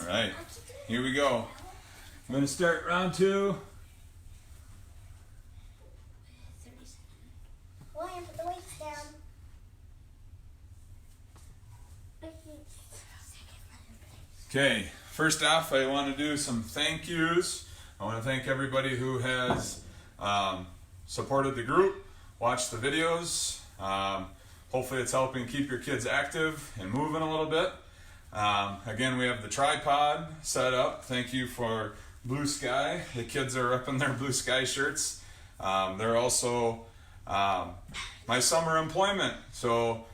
right, here we go. I'm going to start round 2. William, put the weights down. Okay, first off, I want to do some thank yous. I want to thank everybody who has supported the group, watched the videos. Hopefully it's helping keep your kids active and moving a little bit. Again, we have the tripod set up. Thank you for Blue Sky. The kids are up in their Blue Sky shirts. They're also my summer employment. So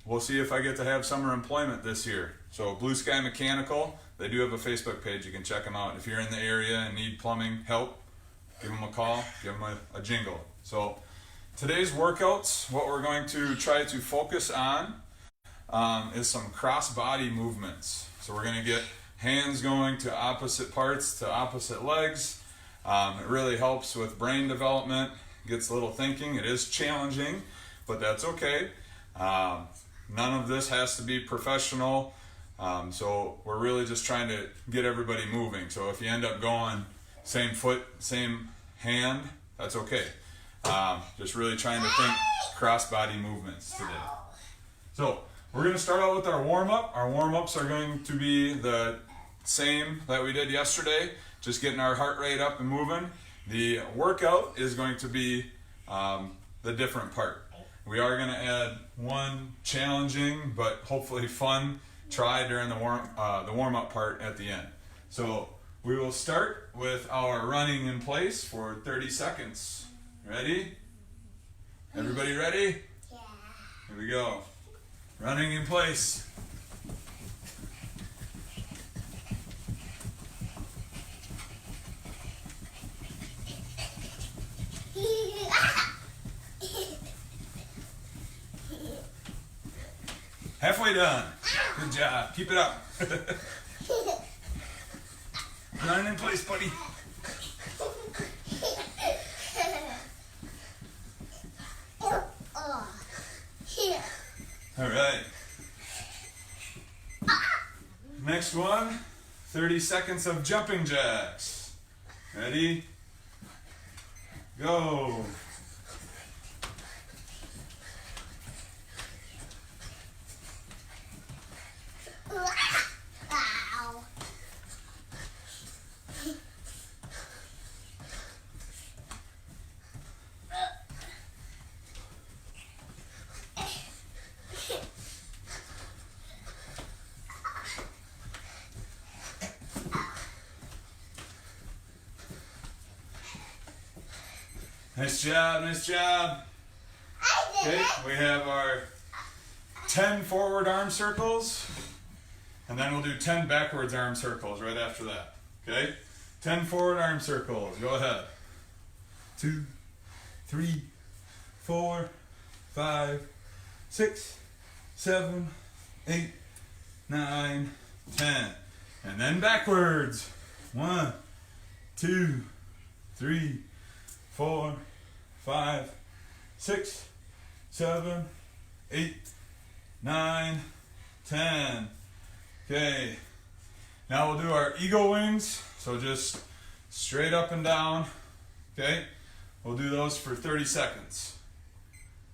we'll see if I get to have summer employment this year. So Blue Sky Mechanical, they do have a Facebook page. You can check them out. If you're in the area and need plumbing help, give them a call, give them a jingle. So today's workouts, what we're going to try to focus on is some cross-body movements. So we're going to get hands going to opposite parts, to opposite legs. It really helps with brain development, gets a little thinking. It is challenging, but that's okay. None of this has to be professional. So we're really just trying to get everybody moving. So if you end up going same foot, same hand, that's okay. Just really trying to think cross-body movements today. So we're going to start out with our warm-up. Our warm-ups are going to be the same that we did yesterday, just getting our heart rate up and moving. The workout is going to be the different part. We are going to add one challenging but hopefully fun try during the warm-up part at the end. So we will start with our running in place for 30 seconds. Ready? Everybody ready? Yeah. Here we go. Running in place. Halfway done. Good job. Keep it up. Running in place, buddy. All right. Next one, 30 seconds of jumping jacks. Ready? Go. Nice job, nice job. Okay, we have our 10 forward arm circles, and then we'll do 10 backwards arm circles right after that. Okay, 10 forward arm circles. Go ahead. 2, 3, 4, 5, 6, 7, 8, 9, 10. And then backwards. 1, 2, 3, 4, 5, 6, 7, 8, 9, 10. Okay, now we'll do our eagle wings. So just straight up and down. Okay, we'll do those for 30 seconds.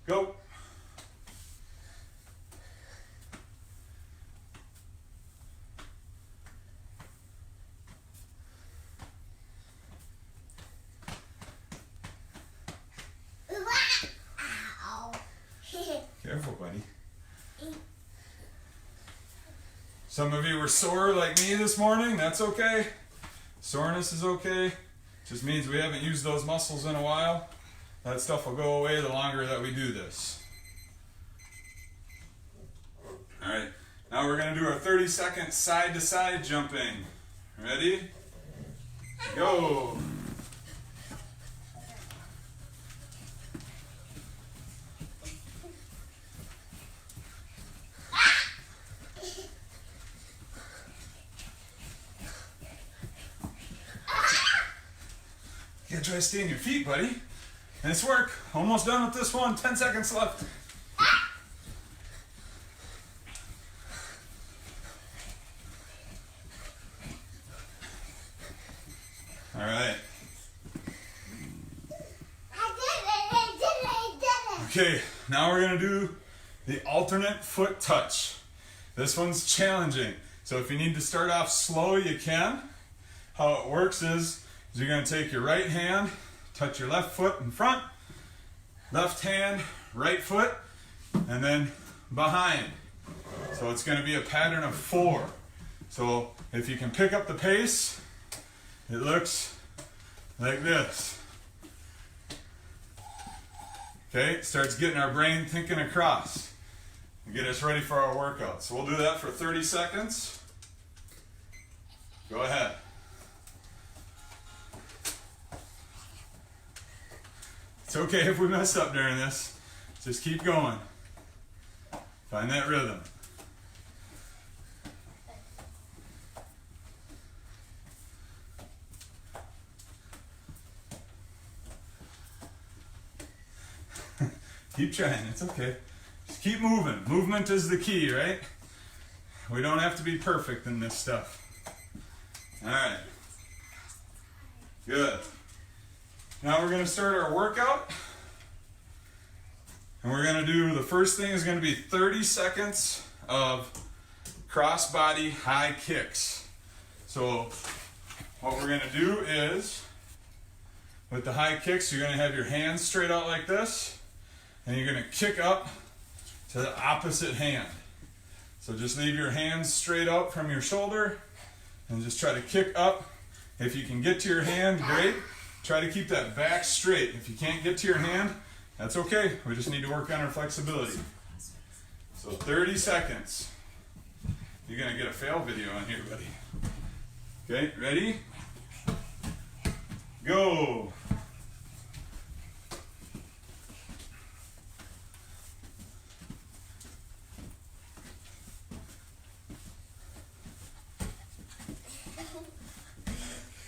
Go. Careful, buddy. Some of you were sore like me this morning. That's okay. Soreness is okay. Just means we haven't used those muscles in a while. That stuff will go away the longer that we do this. All right. Now we're going to do our 30-second side-to-side jumping. Ready? Go. You gotta try to stay on your feet, buddy. Nice work. Almost done with this one. 10 seconds left. Okay, now we're gonna do the alternate foot touch. This one's challenging. So if you need to start off slow, you can. How it works is you're gonna take your right hand, touch your left foot in front, left hand, right foot, and then behind. So it's gonna be a pattern of 4. So if you can pick up the pace, it looks like this. Okay, it starts getting our brain thinking across and get us ready for our workout. So we'll do that for 30 seconds. Go ahead. It's okay if we mess up during this. Just keep going. Find that rhythm. Keep trying, it's okay. Just keep moving. Movement is the key, right? We don't have to be perfect in this stuff. Alright. Good. Now we're going to start our workout. And we're going to do, the first thing is going to be 30 seconds of cross-body high kicks. So what we're going to do is, with the high kicks, you're going to have your hands straight out like this. And you're going to kick up to the opposite hand. So just leave your hands straight out from your shoulder and just try to kick up. If you can get to your hand, great. Try to keep that back straight. If you can't get to your hand, that's okay. We just need to work on our flexibility. So 30 seconds. You're going to get a fail video on here, buddy. Okay, ready? Go!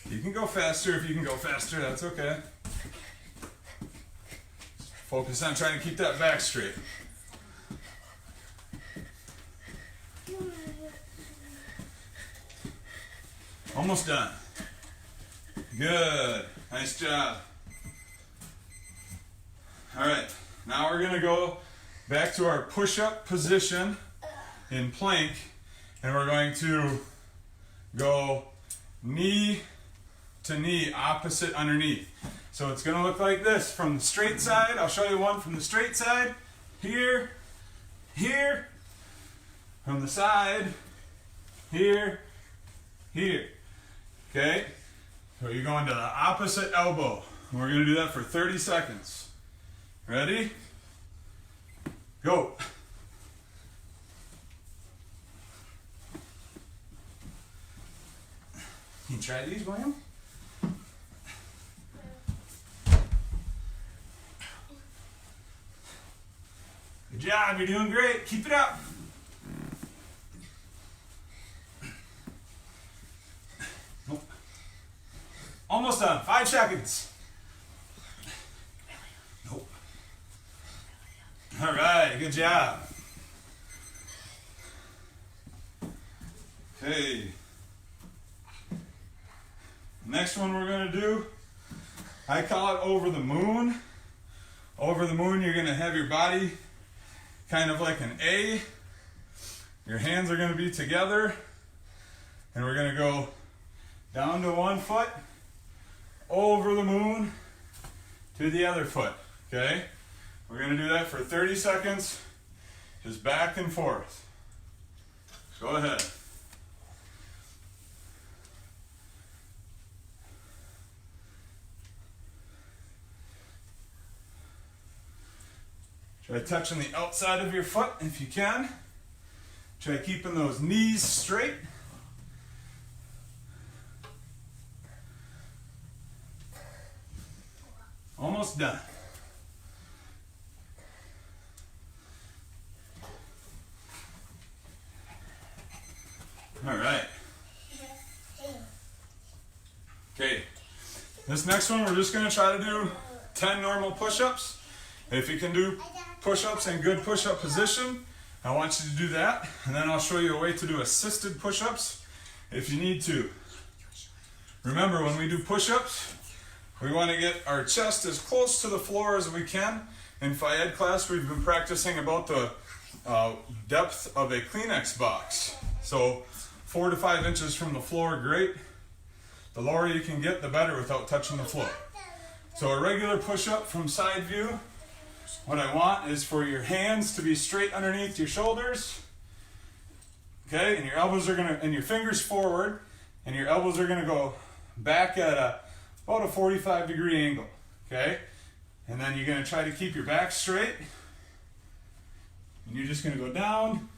You can go faster if you can go faster, that's okay. Focus on trying to keep that back straight. Almost done. Good. Nice job. Alright, now we're going to go back to our push-up position in plank, and we're going to go knee to knee, opposite underneath. So it's going to look like this from the straight side. I'll show you one from the straight side. Here, here, from the side, here, here. Okay? So you're going to the opposite elbow. And we're going to do that for 30 seconds. Ready? Go. Can you try these, William? Good job, you're doing great. Keep it up. Nope. Almost done. 5 seconds. Nope. All right, good job. Okay. Next one we're going to do, I call it over the moon. Over the moon, you're going to have your body kind of like an A. Your hands are going to be together. And we're going to go down to one foot, over the moon, to the other foot. Okay? We're going to do that for 30 seconds, just back and forth. Go ahead. Try touching the outside of your foot if you can. Try keeping those knees straight. Almost done. All right. Okay. This next one, we're just going to try to do 10 normal push-ups. If you can do push-ups in good push-up position, I want you to do that. And then I'll show you a way to do assisted push-ups if you need to. Remember, when we do push-ups, we want to get our chest as close to the floor as we can In Phy Ed class, we've been practicing about the depth of a Kleenex box. So 4 to 5 inches from the floor, great. The lower you can get, the better without touching the floor. So a regular push-up from side view, what I want is for your hands to be straight underneath your shoulders. Okay, and your elbows are gonna, and your fingers forward, and your elbows are gonna go back at about a 45-degree angle. Okay, and then you're gonna try to keep your back straight, and you're just gonna go down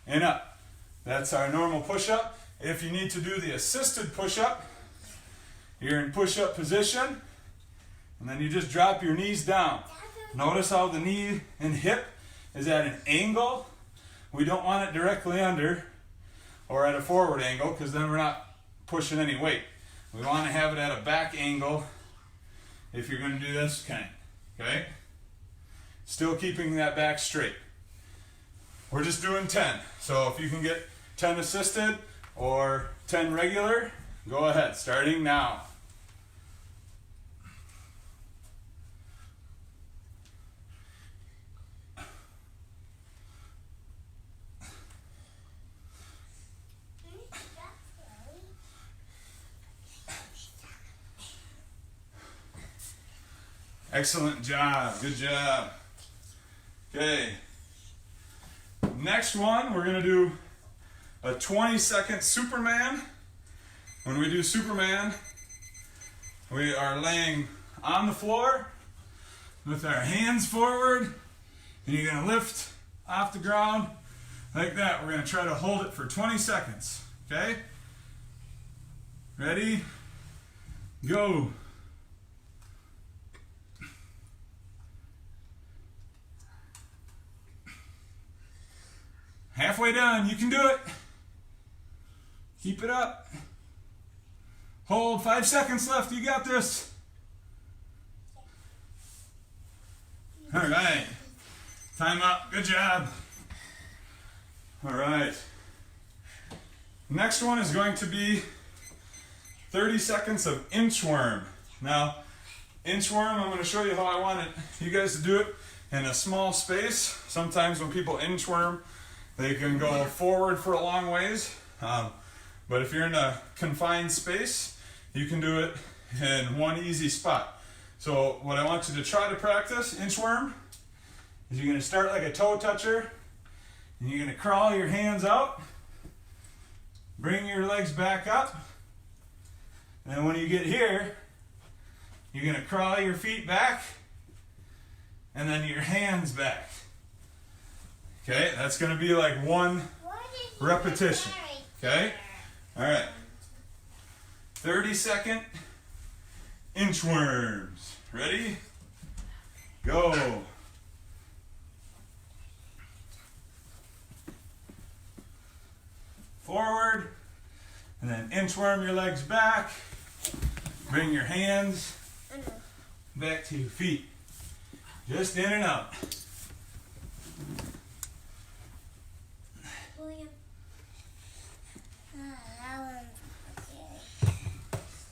and up. That's our normal push-up. If you need to do the assisted push-up, you're in push-up position, and then you just drop your knees down. Notice how the knee and hip is at an angle. We don't want it directly under or at a forward angle, because then we're not pushing any weight. We want to have it at a back angle if you're going to do this kind, okay? Still keeping that back straight. We're just doing 10. So if you can get 10 assisted or 10 regular, go ahead, starting now. Excellent job, good job. Okay, next one, we're gonna do a 20-second Superman. When we do Superman, we are laying on the floor with our hands forward, and you're gonna lift off the ground like that. We're gonna try to hold it for 20 seconds, okay? Ready? Go. Halfway done, you can do it. Keep it up. Hold, 5 seconds left, you got this. All right, time up, good job. All right. Next one is going to be 30 seconds of inchworm. Now, inchworm, I'm gonna show you how I want you guys to do it in a small space. Sometimes when people inchworm, they can go forward for a long ways, but if you're in a confined space, you can do it in one easy spot. So what I want you to try to practice, inchworm, is you're going to start like a toe toucher, and you're going to crawl your hands out, bring your legs back up, and when you get here, you're going to crawl your feet back, and then your hands back. Okay, that's going to be like one repetition. Okay? All right. 30-second inchworms. Ready? Go. Forward, and then inchworm your legs back. Bring your hands back to your feet. Just in and out.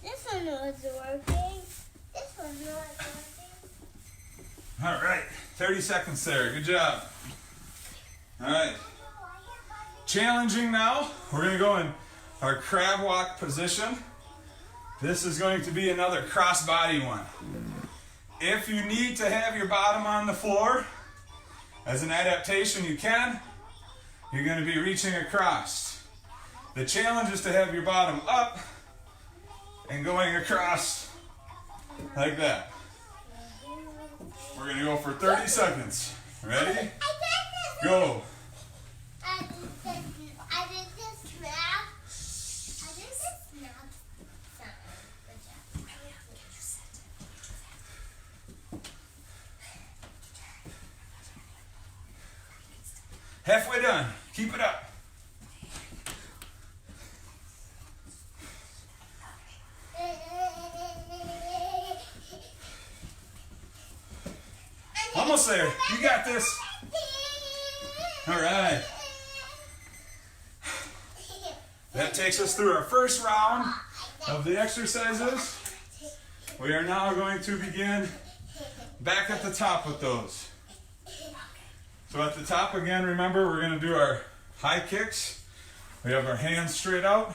This one was working. This one's not working. All right, 30 seconds there. Good job. All right. Challenging now. We're going to go in our crab walk position. This is going to be another cross-body one. If you need to have your bottom on the floor, as an adaptation you can, you're going to be reaching across. The challenge is to have your bottom up and going across like that. We're going to go for 30 seconds. Ready? Go. I did this now. I did this now. Halfway done. Keep it up. Almost there. You got this. All right. That takes us through our first round of the exercises. We are now going to begin back at the top with those. So at the top again, remember, we're going to do our high kicks. We have our hands straight out,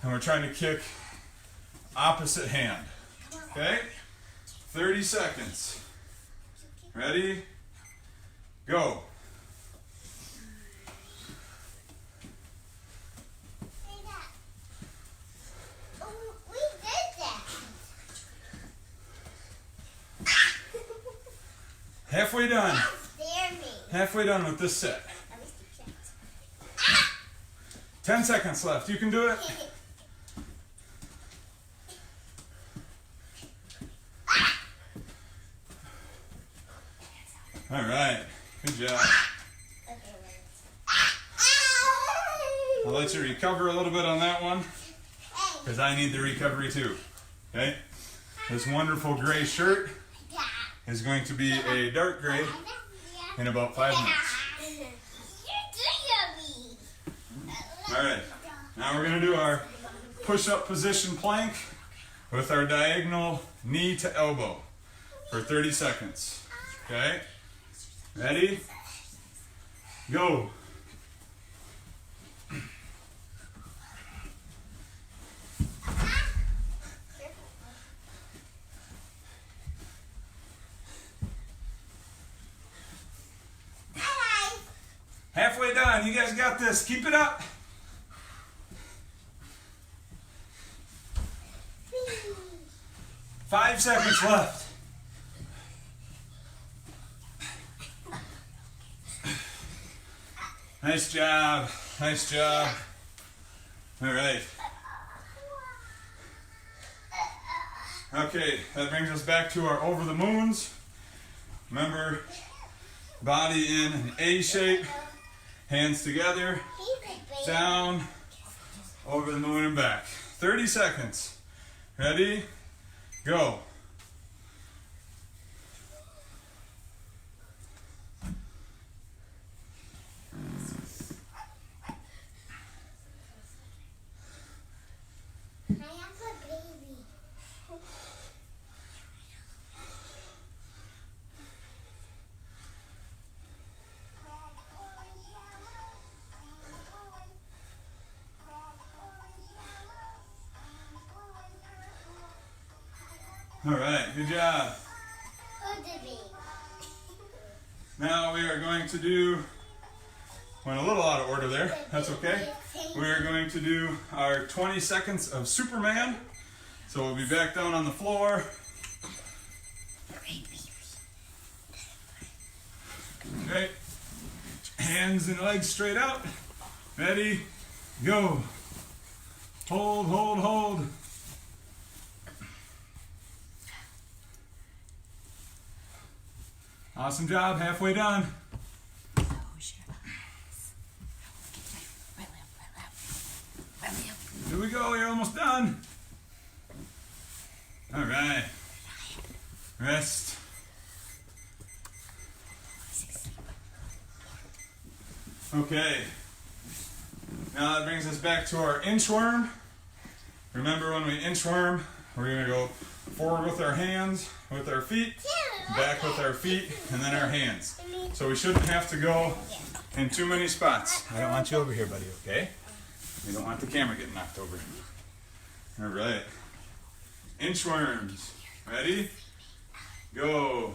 and we're trying to kick opposite hand. Okay? 30 seconds. Ready? Go. We did that. Halfway done. Scare me. Halfway done with this set. 10 seconds left. You can do it. All right. Good job. I'll let you recover a little bit on that one because I need the recovery too. Okay? This wonderful gray shirt is going to be a dark gray in about 5 minutes. All right. Now we're going to do our push-up position plank with our diagonal knee to elbow for 30 seconds. Okay? Ready? Go. Halfway done. You guys got this. Keep it up. Five seconds left. Nice job. Nice job. All right. Okay, that brings us back to our over the moons. Remember, body in an A shape, hands together, down, over the moon and back. 30 seconds. Ready? Go. All right, good job. Now we are going to do, went a little out of order there, that's okay. We are going to do our 20 seconds of Superman. So we'll be back down on the floor. Okay, hands and legs straight out. Ready, go. Hold, hold, hold. Awesome job, halfway done. Here we go, you're almost done. All right, rest. Okay, now that brings us back to our inchworm. Remember when we inchworm, we're gonna go forward with our hands, with our feet, back with our feet, and then our hands. So we shouldn't have to go in too many spots. I don't want you over here, buddy, okay? We don't want the camera getting knocked over. All right. Inchworms. Ready? Go.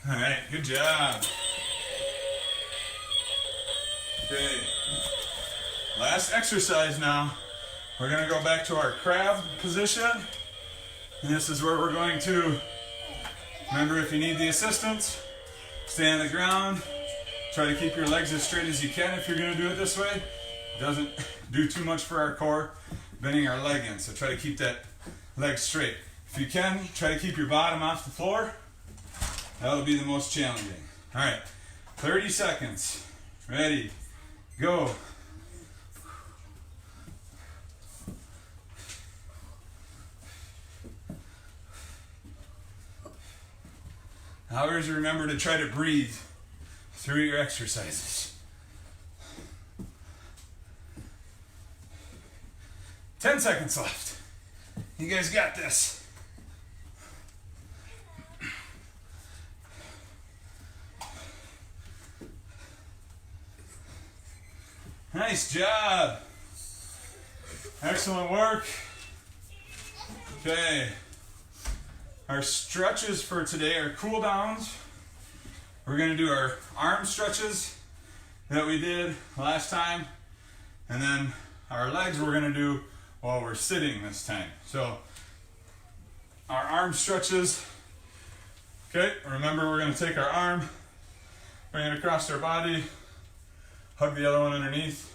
All right, good job. Okay, last exercise now. We're gonna go back to our crab position. And this is where we're going to, remember if you need the assistance, stay on the ground. Try to keep your legs as straight as you can if you're gonna do it this way. It doesn't do too much for our core, bending our leg in. So try to keep that leg straight. If you can, try to keep your bottom off the floor. That'll be the most challenging. All right, 30 seconds. Ready, go. Always remember to try to breathe through your exercises. 10 seconds left. You guys got this. Nice job. Excellent work. Okay. Our stretches for today are cool downs. We're going to do our arm stretches that we did last time. And then our legs we're going to do while we're sitting this time. So our arm stretches. Okay, remember we're going to take our arm, bring it across our body, hug the other one underneath.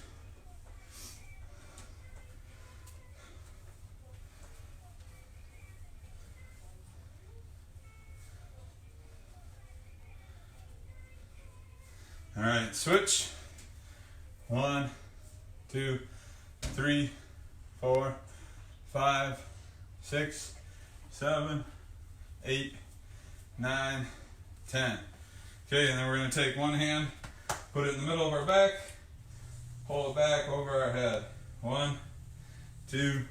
All right, switch. 1, 2, 3, 4, 5, 6, 7, 8, 9, 10. Okay, and then we're going to take one hand, put it in the middle of our back, pull it back over our head. 1, 2,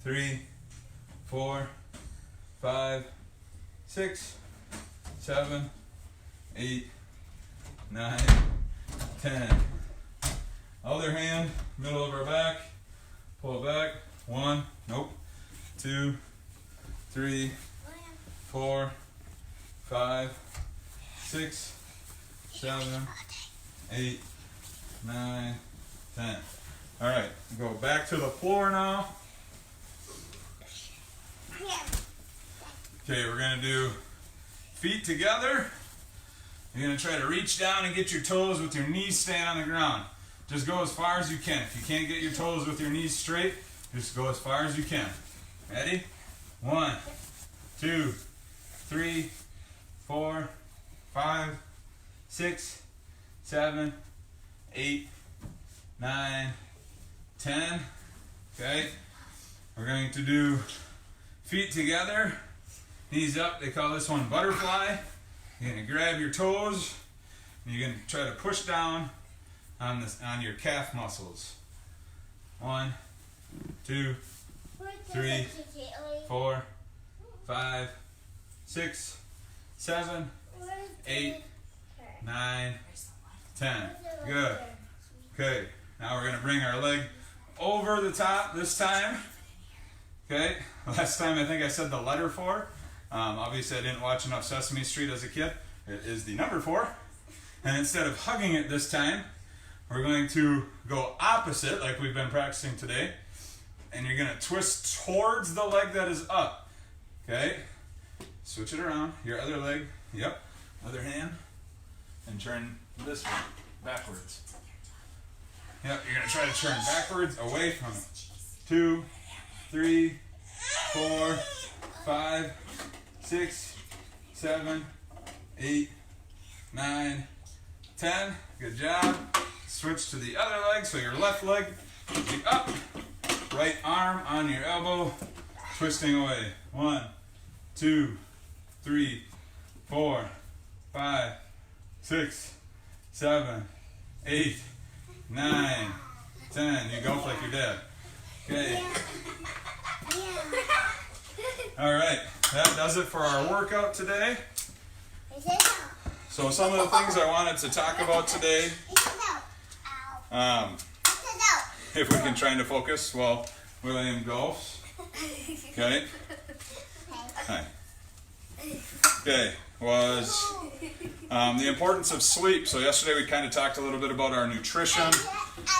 3, 4, 5, 6, 7, 8, 9, 10. Other hand, middle of our back, pull it back. 1, nope, 2, 3, 4, 5, 6, 7, 8, 9, 10. All right, go back to the floor now. Okay, we're gonna do feet together. You're going to try to reach down and get your toes with your knees staying on the ground. Just go as far as you can. If you can't get your toes with your knees straight, just go as far as you can. Ready? 1, 2, 3, 4, 5, 6, 7, 8, 9, 10. Okay? We're going to do feet together, knees up. They call this one butterfly. You're going to grab your toes, and you're going to try to push down on your calf muscles. 1, 2, 3, 4, 5, 6, 7, 8, 9, 10. Good. Okay, now we're going to bring our leg over the top this time. Okay, last time I think I said the letter 4. Obviously I didn't watch enough Sesame Street as a kid. It is the number 4. And instead of hugging it this time, we're going to go opposite like we've been practicing today. And you're going to twist towards the leg that is up. Okay? Switch it around. Your other leg. Yep. Other hand. And turn this one backwards. Yep. You're going to try to turn backwards away from it. 2, 3, 4, 5, 6, 7, 8, 9, 10. Good job. Switch to the other leg. So your left leg will be up. Right arm on your elbow. Twisting away. 1, 2, 3, 4, 5, 6, 7, 8, 9, 10. You golf like your dad. Okay. All right. That does it for our workout today. So some of the things I wanted to talk about today, if we can try to focus while William golfs. Okay. Hi. Okay. Was the importance of sleep. So yesterday we kind of talked a little bit about our nutrition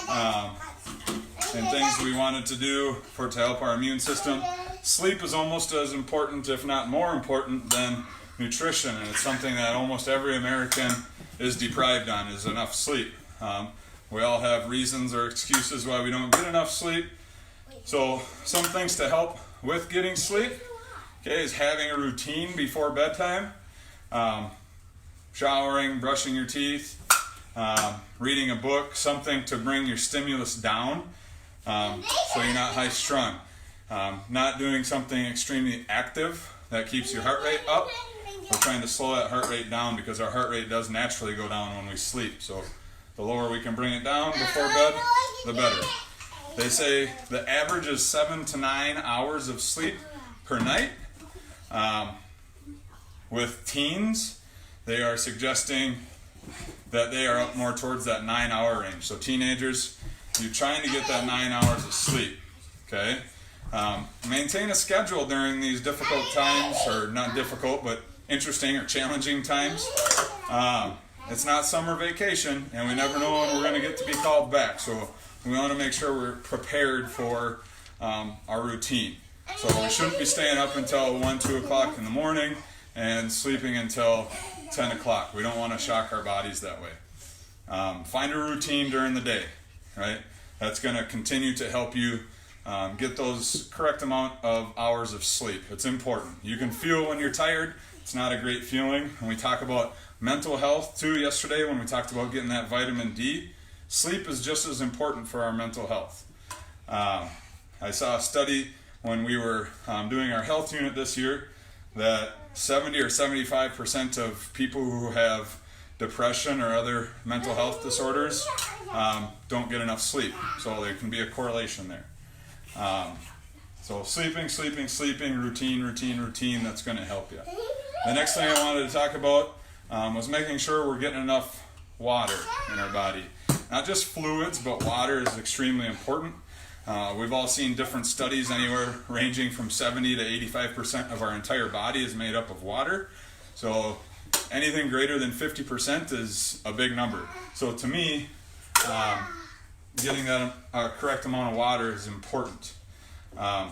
and things we wanted to do to help our immune system. Sleep is almost as important, if not more important, than nutrition, and it's something that almost every American is deprived on, is enough sleep. We all have reasons or excuses why we don't get enough sleep. So some things to help with getting sleep, okay, is having a routine before bedtime. showering, brushing your teeth, reading a book, something to bring your stimulus down, so you're not high strung. Not doing something extremely active that keeps your heart rate up. We're trying to slow that heart rate down because our heart rate does naturally go down when we sleep. So the lower we can bring it down before bed, the better. They say the average is 7 to 9 hours of sleep per night. With teens, they are suggesting that they are up more towards that 9-hour range. So teenagers, you're trying to get that 9 hours of sleep, okay? Maintain a schedule during these difficult times, or not difficult, but interesting or challenging times. It's not summer vacation, and we never know when we're going to get to be called back. So we want to make sure we're prepared for our routine. So we shouldn't be staying up until 1, 2 o'clock in the morning and sleeping until 10 o'clock. We don't want to shock our bodies that way. Find a routine during the day, right? That's going to continue to help you get those correct amount of hours of sleep. It's important. You can feel when you're tired. It's not a great feeling. And we talk about mental health too yesterday when we talked about getting that vitamin D. Sleep is just as important for our mental health. I saw a study when we were doing our health unit this year that 70 or 75% of people who have depression or other mental health disorders don't get enough sleep. So there can be a correlation there. So sleeping, routine, that's going to help you. The next thing I wanted to talk about was making sure we're getting enough water in our body. Not just fluids, but water is extremely important. We've all seen different studies, anywhere ranging from 70 to 85% of our entire body is made up of water. So anything greater than 50% is a big number. So to me, getting that correct amount of water is important.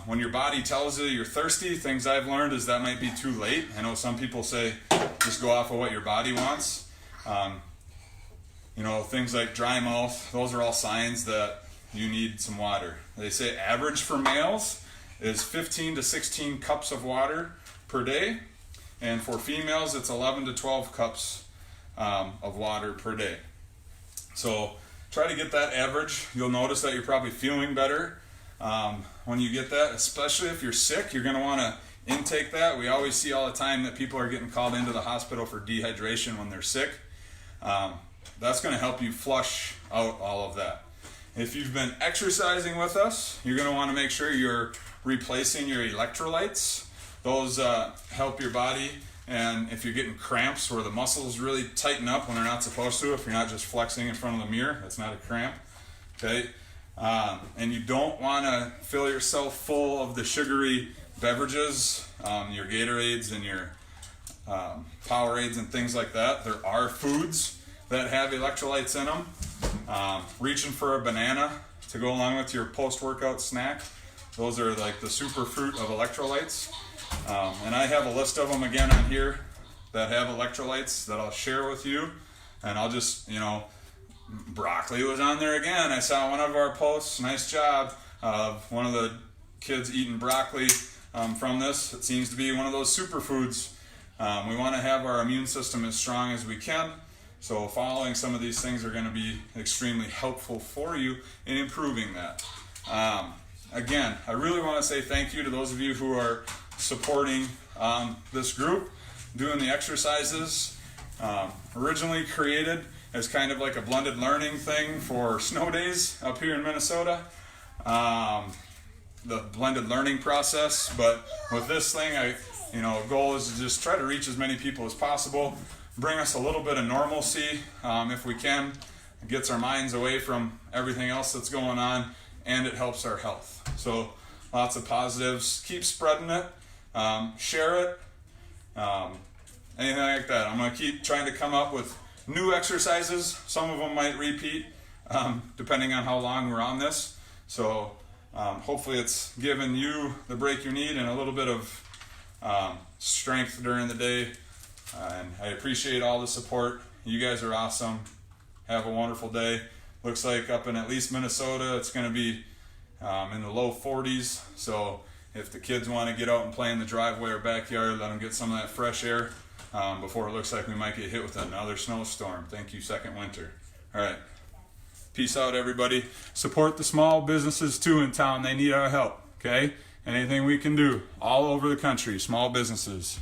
When your body tells you you're thirsty, things I've learned is that might be too late. I know some people say just go off of what your body wants. Things like dry mouth, those are all signs that you need some water. They say average for males is 15 to 16 cups of water per day, and for females it's 11 to 12 cups of water per day. So try to get that average. You'll notice that you're probably feeling better when you get that, especially if you're sick. You're going to want to intake that. We always see all the time that people are getting called into the hospital for dehydration when they're sick. That's going to help you flush out all of that. If you've been exercising with us, you're going to want to make sure you're replacing your electrolytes. Those help your body. And if you're getting cramps where the muscles really tighten up when they're not supposed to, if you're not just flexing in front of the mirror, that's not a cramp. Okay? And you don't want to fill yourself full of the sugary beverages, your Gatorades and your Powerades and things like that. There are foods that have electrolytes in them. Reaching for a banana to go along with your post-workout snack. Those are like the super fruit of electrolytes. And I have a list of them again on here that have electrolytes that I'll share with you. And I'll just, broccoli was on there again. I saw one of our posts, nice job, of one of the kids eating broccoli from this. It seems to be one of those superfoods. We want to have our immune system as strong as we can. So following some of these things are going to be extremely helpful for you in improving that. Again, I really want to say thank you to those of you who are supporting this group, doing the exercises. Originally created as kind of like a blended learning thing for snow days up here in Minnesota. The blended learning process, but with this thing, goal is to just try to reach as many people as possible. Bring us a little bit of normalcy if we can. It gets our minds away from everything else that's going on, and it helps our health. So lots of positives. Keep spreading it. Share it. Anything like that. I'm going to keep trying to come up with new exercises. Some of them might repeat depending on how long we're on this. So hopefully it's given you the break you need and a little bit of strength during the day. And I appreciate all the support. You guys are awesome. Have a wonderful day. Looks like up in at least Minnesota, it's going to be in the low 40s. So If the kids want to get out and play in the driveway or backyard, let them get some of that fresh air before it looks like we might get hit with another snowstorm. Thank you, second winter. All right. Peace out, everybody. Support the small businesses too in town. They need our help, okay? Anything we can do all over the country, small businesses.